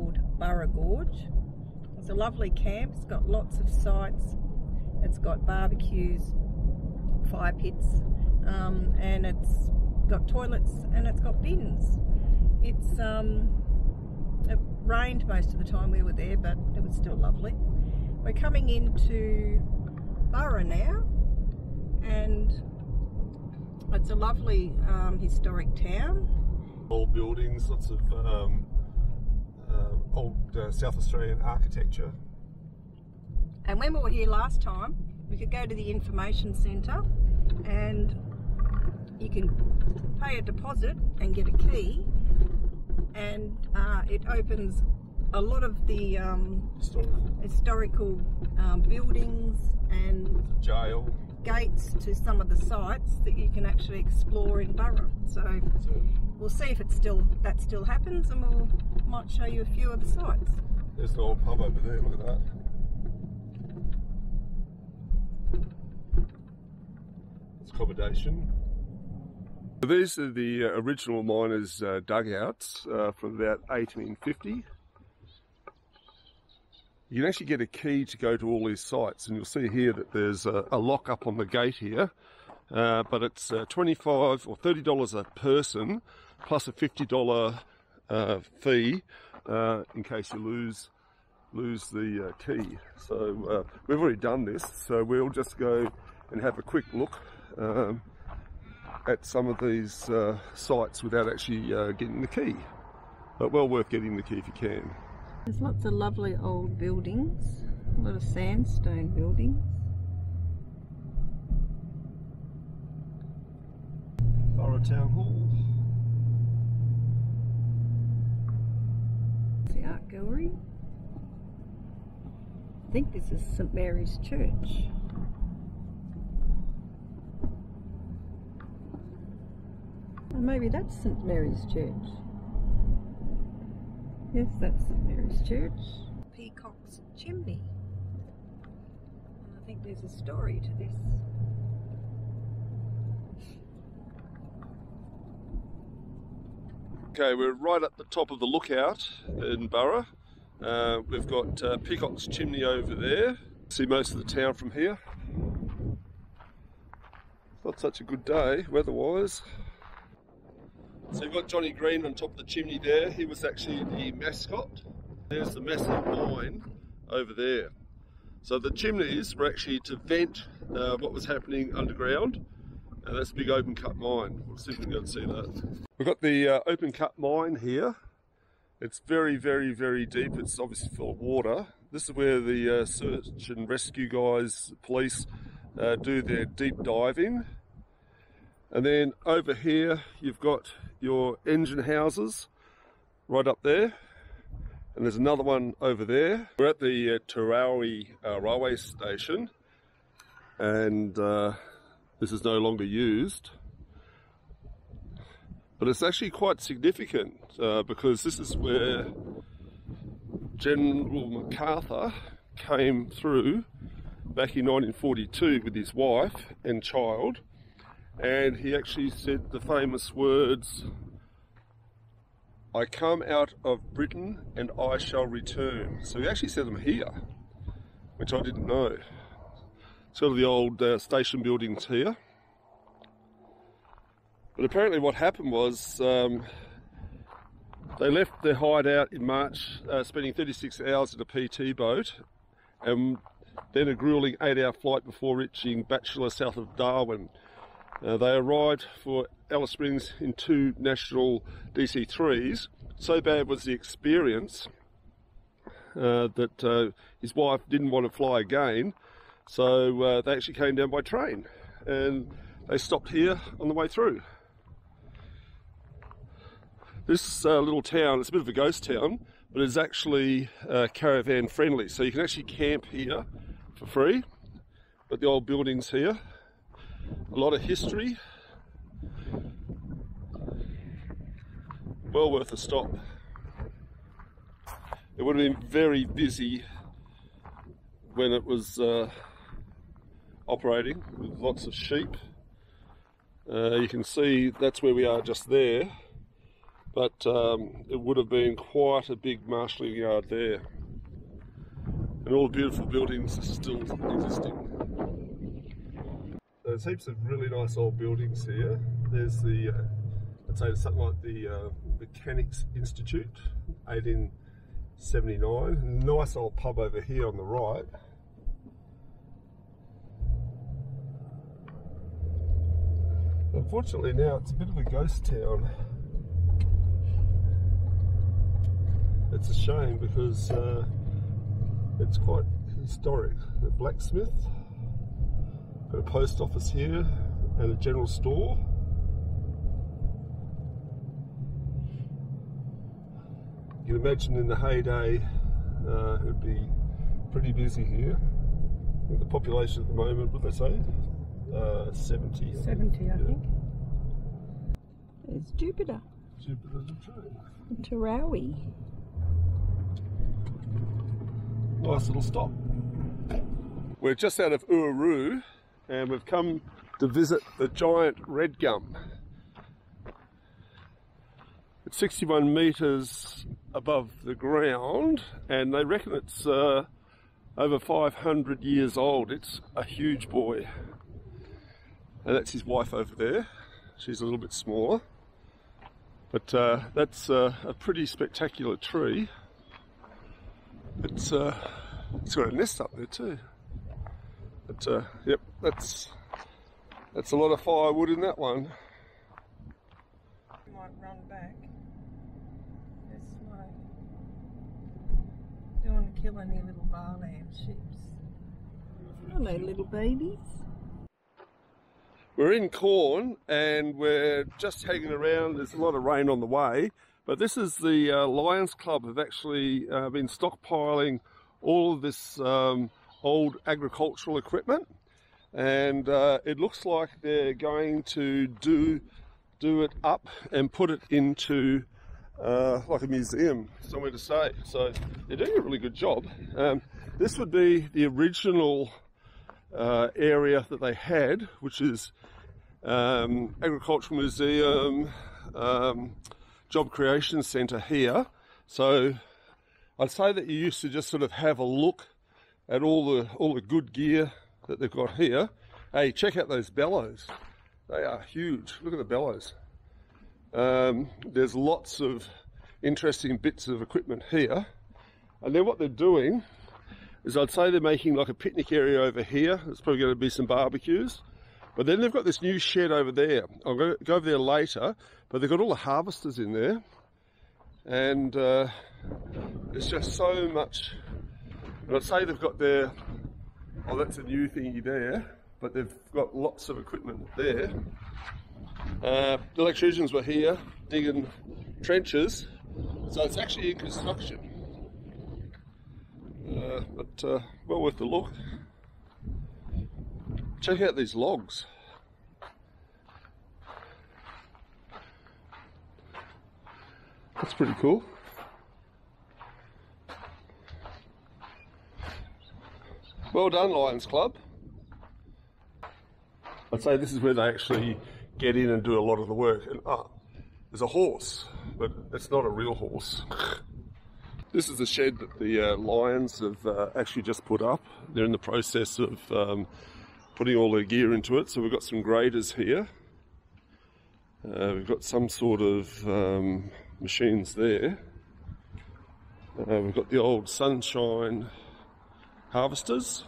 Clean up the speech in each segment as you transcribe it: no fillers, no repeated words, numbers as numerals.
called Burra Gorge. It's a lovely camp. It's got lots of sites. It's got barbecues, fire pits, and it's got toilets and it's got bins. It rained most of the time we were there, but it was still lovely. We're coming into Burra now, and it's a lovely historic town. Old buildings, lots of old South Australian architecture. And when we were here last time, we could go to the information centre and you can pay a deposit and get a key, and it opens a lot of the historical buildings and jail, gates to some of the sites that you can actually explore in Burra. So we'll see if that still happens, and might show you a few of the sites. There's the old pub over there, look at that. It's accommodation. These are the original miners' dugouts from about 1850. You can actually get a key to go to all these sites, and you'll see here that there's a lock up on the gate here, but it's $25 or $30 a person, plus a $50 fee in case you lose the key. So we've already done this, so we'll just go and have a quick look at some of these sites without actually getting the key, but well worth getting the key if you can. There's lots of lovely old buildings, a lot of sandstone buildings. Burra Town Hall. The art gallery. I think this is St Mary's Church. Or maybe that's St Mary's Church. Yes, that's St Mary's Church. Peacock's Chimney. And I think there's a story to this. Okay, we're right at the top of the lookout in Burra. We've got Peacock's Chimney over there. See most of the town from here. It's not such a good day, weather-wise. So you've got Johnny Green on top of the chimney there. He was actually the mascot. There's the massive mine over there. So the chimneys were actually to vent what was happening underground. And that's a big open cut mine. We'll see if we can go and see that. We've got the open cut mine here. It's very, very, very deep. It's obviously full of water. This is where the search and rescue guys, police, do their deep diving. And then over here, you've got your engine houses right up there. And there's another one over there. We're at the Tarawi railway station. And this is no longer used. But it's actually quite significant because this is where General MacArthur came through back in 1942 with his wife and child. And he actually said the famous words, "I come out of Britain and I shall return." So he actually said them here, which I didn't know. Sort of the old station buildings here. But apparently what happened was they left their hideout in March, spending 36 hours in a PT boat, and then a grueling 8-hour flight before reaching Batchelor south of Darwin. They arrived for Alice Springs in 2 national DC-3s. So bad was the experience that his wife didn't want to fly again, so they actually came down by train, and they stopped here on the way through. This little town, it's a bit of a ghost town, but it's actually caravan friendly, so you can actually camp here for free. But the old buildings here, a lot of history, well worth a stop. It would have been very busy when it was operating, with lots of sheep. You can see that's where we are just there. but it would have been quite a big marshalling yard there. And all the beautiful buildings are still existing. There's heaps of really nice old buildings here. There's the, I'd say something like the Mechanics Institute, 1879. Nice old pub over here on the right. Unfortunately now it's a bit of a ghost town. It's a shame because it's quite historic. The blacksmith, got a post office here and a general store. You can imagine in the heyday it'd be pretty busy here. I think the population at the moment, what they say? 70. 70, I think. There's Jupiter. Jupiter's a train. And Tarawi. Nice little stop. We're just out of Uru and we've come to visit the giant red gum. It's 61 metres above the ground and they reckon it's over 500 years old. It's a huge boy. And that's his wife over there. She's a little bit smaller. But that's a pretty spectacular tree. It's got a nest up there too. But yep, that's a lot of firewood in that one. You might run back. They're slow. Don't want to kill any little barley ships. Hello, little babies. We're in Quorn and we're just hanging around. There's a lot of rain on the way, but this is the Lions Club have actually been stockpiling all of this old agricultural equipment, and it looks like they're going to do it up and put it into like a museum, somewhere to stay. So they're doing a really good job. This would be the original area that they had, which is agricultural museum, job creation centre here. So I'd say that you used to just sort of have a look at all the good gear that they've got here. Hey, check out those bellows. They are huge. Look at the bellows. There's lots of interesting bits of equipment here. And then what they're doing is I'd say they're making like a picnic area over here. There's probably going to be some barbecues. But then they've got this new shed over there. I'll go over there later, but they've got all the harvesters in there. And there's just so much. And I'd say they've got their, oh, that's a new thingy there, but they've got lots of equipment there. The electricians were here digging trenches, so it's actually in construction. But well worth the look. Check out these logs. That's pretty cool. Well done, Lions Club. I'd say this is where they actually get in and do a lot of the work. And there's a horse, but it's not a real horse. This is the shed that the Lions have actually just put up. They're in the process of putting all their gear into it. So we've got some graders here. We've got some sort of machines there. We've got the old sunshine harvesters.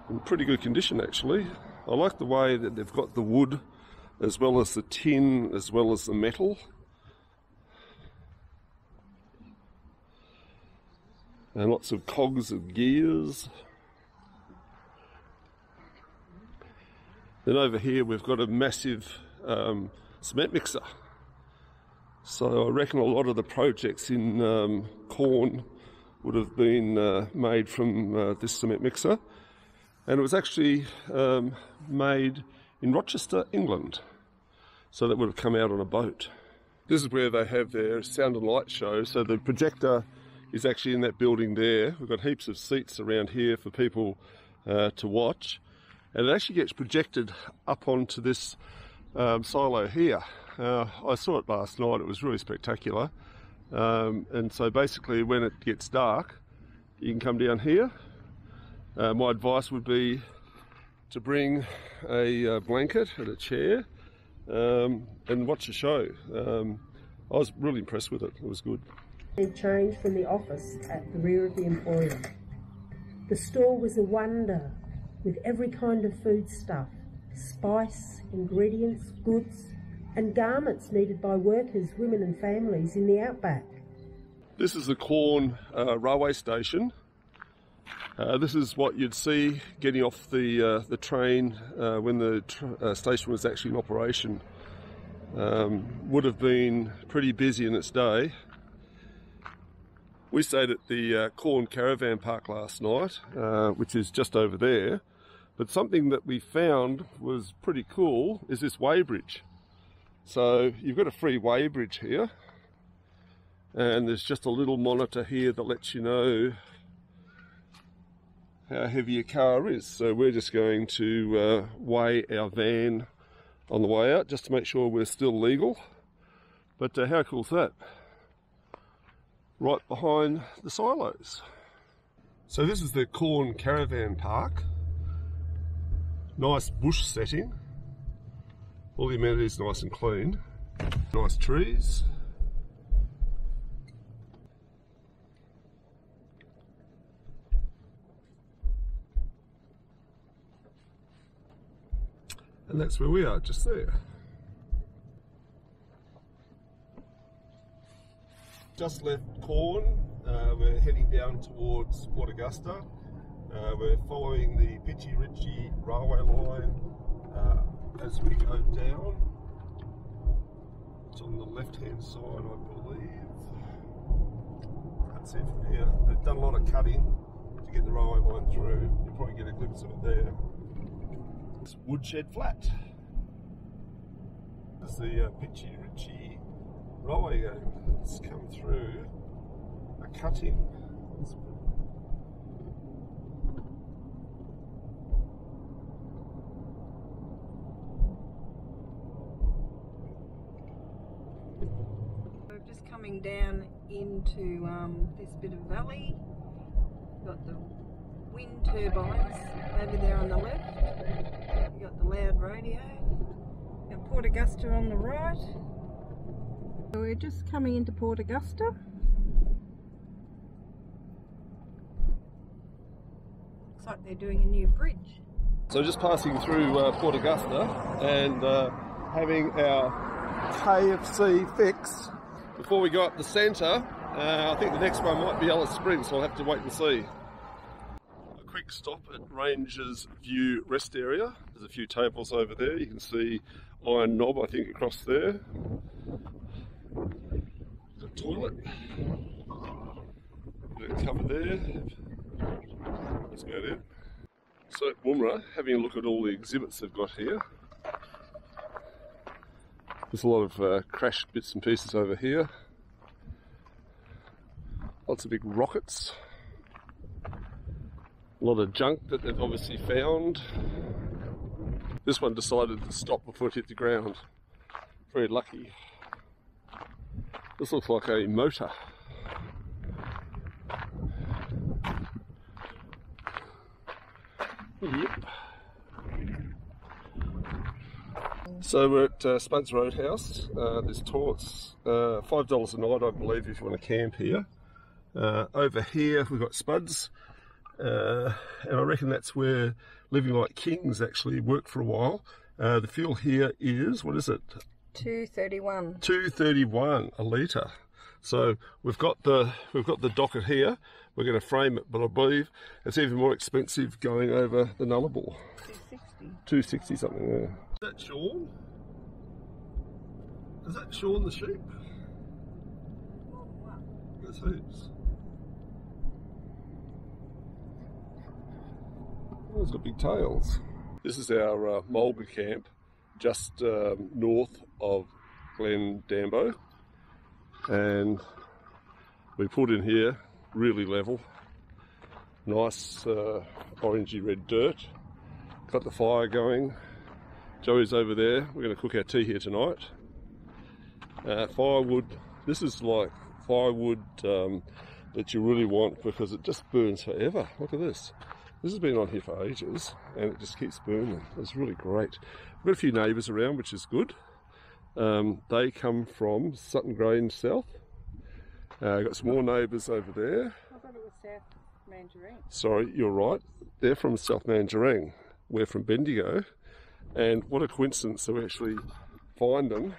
In pretty good condition actually. I like the way that they've got the wood as well as the tin as well as the metal. And lots of cogs and gears. Then over here we've got a massive cement mixer. So I reckon a lot of the projects in Quorn would have been made from this cement mixer. And it was actually made in Rochester, England. So that would have come out on a boat. This is where they have their sound and light show. So the projector is actually in that building there. We've got heaps of seats around here for people to watch. And it actually gets projected up onto this silo here. I saw it last night, it was really spectacular. And so basically when it gets dark, you can come down here. My advice would be to bring a blanket and a chair and watch a show. I was really impressed with it, it was good. A change from the office at the rear of the Emporium. The store was a wonder, with every kind of foodstuff, spice, ingredients, goods and garments needed by workers, women and families in the outback. This is the Quorn railway station. This is what you'd see getting off the train when the station was actually in operation. Would have been pretty busy in its day. We stayed at the Quorn Caravan Park last night, which is just over there. But something that we found was pretty cool is this weighbridge. So you've got a free weighbridge here, and there's just a little monitor here that lets you know how heavy your car is. So we're just going to weigh our van on the way out just to make sure we're still legal. But how cool is that? Right behind the silos. So this is the Quorn Caravan Park. Nice bush setting. All the amenities nice and clean. Nice trees. And that's where we are, just there. Just left Quorn, we're heading down towards Port Augusta. We're following the Pedy railway line as we go down. It's on the left hand side, I believe. That's it from here. They've done a lot of cutting to get the railway line through. You'll probably get a glimpse of it there. It's Woodshed Flat. This is the Pedy railway going. It's come through a cutting. We're just coming down into this bit of valley. Got the wind turbines over there on the left. We've got the loud radio. Got Port Augusta on the right. So we're just coming into Port Augusta. Looks like they're doing a new bridge. So just passing through Port Augusta and having our KFC fix before we go up the centre. I think the next one might be Alice Springs, so I'll have to wait and see. A quick stop at Rangers View Rest Area. There's a few tables over there. You can see Iron Knob, I think, across there. There's a toilet. Bit of cover there. That's about it. So at Burra, having a look at all the exhibits they've got here. There's a lot of crashed bits and pieces over here. Lots of big rockets. A lot of junk that they've obviously found. This one decided to stop before it hit the ground. Very lucky. This looks like a motor. Yep. So we're at Spuds Roadhouse. There's toilets, $5 a night, I believe, if you want to camp here. Over here we've got Spuds, and I reckon that's where Living Like Kings actually worked for a while. The fuel here is, what is it? $2.31. $2.31 a litre. So we've got the docket here. We're going to frame it, but I believe it's even more expensive going over the Nullarbor. $2.60 something there. Is that Sean? Is that Sean the sheep? There's heaps. Oh, it's got big tails. This is our mulga camp just north of Glen Dambo, and we put in here really level, nice orangey red dirt, got the fire going, Joey's over there. We're going to cook our tea here tonight. Firewood. This is like firewood that you really want because it just burns forever. Look at this. This has been on here for ages and it just keeps burning. It's really great. We've got a few neighbours around, which is good. They come from Sutton Grange South. Got some more neighbours over there. I thought it was South Mandarine. Sorry, you're right. They're from South Mandarine. We're from Bendigo. And what a coincidence that we actually find them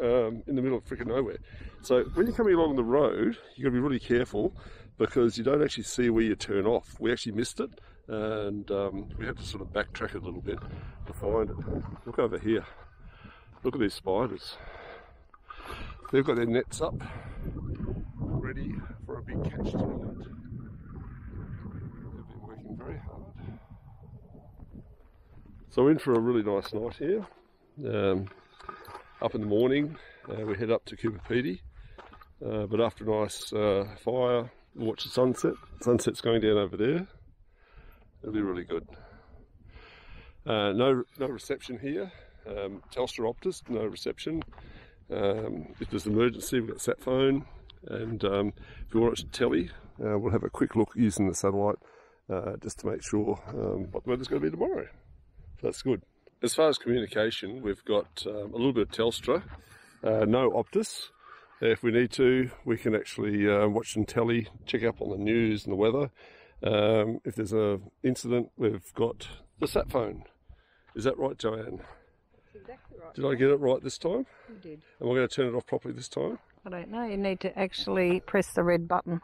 in the middle of freaking nowhere. So when you're coming along the road, you've got to be really careful because you don't actually see where you turn off. We actually missed it and we had to sort of backtrack a little bit to find it. Look over here. Look at these spiders. They've got their nets up, ready for a big catch tonight. They've been working very hard. So we're in for a really nice night here. Up in the morning, we head up to Coober Pedy, but after a nice fire, we'll watch the sunset. Sunset's going down over there. It'll be really good. No reception here. Telstra Optus, no reception. If there's an emergency, we've got sat phone, and if we watch telly, we'll have a quick look using the satellite just to make sure what the weather's going to be tomorrow. So that's good. As far as communication, we've got a little bit of Telstra, no Optus. If we need to, we can actually watch some telly, check up on the news and the weather. If there's an incident, we've got the sat phone. Is that right, Joanne? That's exactly right. Did I get it right this time? You did. Am I going to turn it off properly this time? I don't know. You need to actually press the red button.